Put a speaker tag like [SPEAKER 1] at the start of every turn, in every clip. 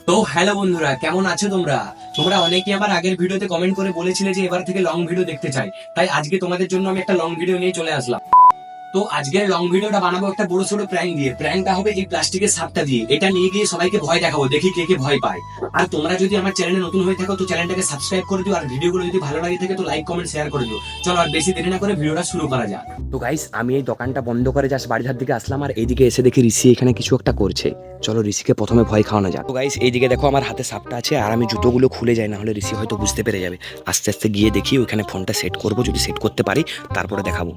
[SPEAKER 1] তো হ্যালো বন্ধুরা, কেমন আছো তোমরা? তোমরা অনেকেই আমার আগের ভিডিওতে কমেন্ট করে বলেছিলে যে এবার থেকে লং ভিডিও দেখতে চাই, তাই আজকে তোমাদের জন্য আমি একটা লং ভিডিও নিয়ে চলে আসলাম। তো আজকের লং ভিডিওটা বানাবো একটা বড় সড়ো প্র্যাঙ্ক দিয়ে। প্র্যাঙ্কটা হবে এই প্লাস্টিকের সাপটা দিয়ে। এটা নিয়ে গিয়ে সবাইকে ভয় দেখাবো, দেখি কে কে ভয় পায়। আর তোমরা যদি আমার চ্যানেলে নতুন হয়ে থাকো তো চ্যানেলটাকে সাবস্ক্রাইব করে দিও, আর ভিডিওগুলো যদি ভালো লাগে থাকে তো লাইক কমেন্ট শেয়ার করে দিও। চলো আর বেশি দেরি না করে ভিডিওটা শুরু করা যাক। তো গাইস, আমি এই দোকানটা বন্ধ করে জাস্ট বাড়ির দিকে আসলাম, আর এইদিকে এসে দেখি ঋষি এখানে কিছু একটা করছে। চলো ঋষিকে প্রথমে ভয় খাওয়ানো যাক। তো গাইস, এইদিকে দেখো আমার হাতে সাপটা আছে, আর আমি জুতোগুলো খুলে যাই, না হলে ঋষি হয়তো বুঝতে পেরে যাবে। আস্তে আস্তে গিয়ে দেখি ওখানে ফোনটা সেট করবো, যদি সেট করতে পারি তারপরে দেখাবো।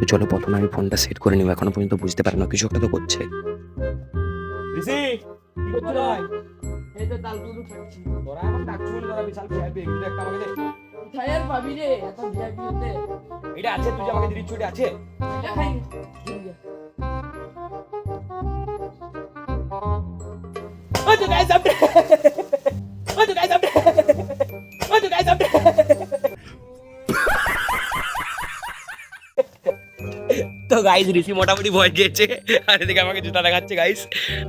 [SPEAKER 1] তো চলো প্রথমে আমি ফোনটা সেট করে নিব, এখনো পর্যন্ত বুঝতে পারি না, কিছু একটা তো করছে। ঋষি কি করছিস ভাই?
[SPEAKER 2] এই তো তাল দুধ খাচ্ছি।
[SPEAKER 1] তোরা এখন ডাকছো বলে তোরা বিশাল ভিআইপি, কিন্তু একটা আমাকে দে।
[SPEAKER 2] কোথায় আর পাবি রে এত ভিআইপি হতে?
[SPEAKER 1] এটা আছে, তুই যে আমাকে দিচ্ছিস ওটা আছে?
[SPEAKER 2] এটা খাই।
[SPEAKER 1] তো গাইস, ঋষি মোটামুটি ভয় গেছে, আর এদিকে আমাকে জুতা দেখাচ্ছে গাইস।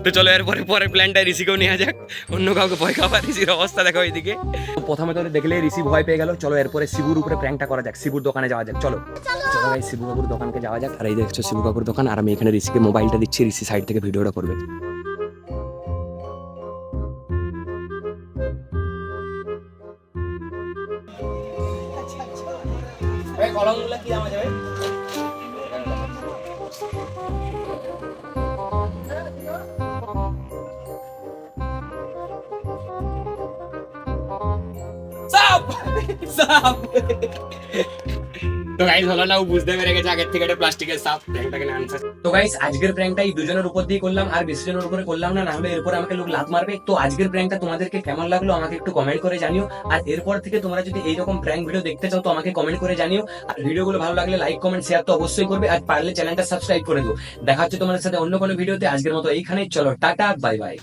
[SPEAKER 1] তো চলো এরপরে পরের প্ল্যানটা ঋষিকেও নেওয়া যাক, অন্য কাউকে ভয় খাওয়া। ঋষির অবস্থা দেখো এইদিকে। প্রথমে তো দেখলে ঋষি ভয় পেয়ে গেল। চলো এরপরে শিবুর উপরে প্র্যাঙ্কটা করা যাক, শিবুর দোকানে যাওয়া যাক। চলো চলো গাইস, শিবু কাকুর দোকানকে যাওয়া যাক। আর এই দেখছো শিবু কাকুর দোকান, আর আমি এখানে ঋষিকে মোবাইলটা দিচ্ছি, ঋষি সাইড থেকে ভিডিওটা করবে। কলমগুলো কি দাম আছে ভাই? সাপ সাপ। তো গাইস হলো না, ও বুঝতে পেরে গেছে আগের থেকে এটা প্লাস্টিকের সাপ। প্র্যাঙ্কটাকে না আনসার। তো গাইস, আজকের প্র্যাঙ্কটা এই দুজনের উপর দিয়ে করলাম, আর বেশি জনের উপরে করলাম না, না হলে এরপর আমাকে লোক লাত মারবে। তো আজকের প্র্যাঙ্কটা তোমাদেরকে কেমন লাগলো আমাকে একটু কমেন্ট করে জানিও। আর এরপর থেকে তোমরা যদি এইরকম প্র্যাঙ্ক ভিডিও দেখতে চাও তো আমাকে কমেন্ট করে জানিও। আর ভিডিওগুলো ভালো লাগলে লাইক কমেন্ট শেয়ার তো অবশ্যই করবে, আর পারলে চ্যানেলটা সাবস্ক্রাইব করে দিও। দেখা হচ্ছে তোমাদের সাথে অন্য কোনো ভিডিওতে। আজকের মতো এইখানেই, চলো টাটা বাই বাই।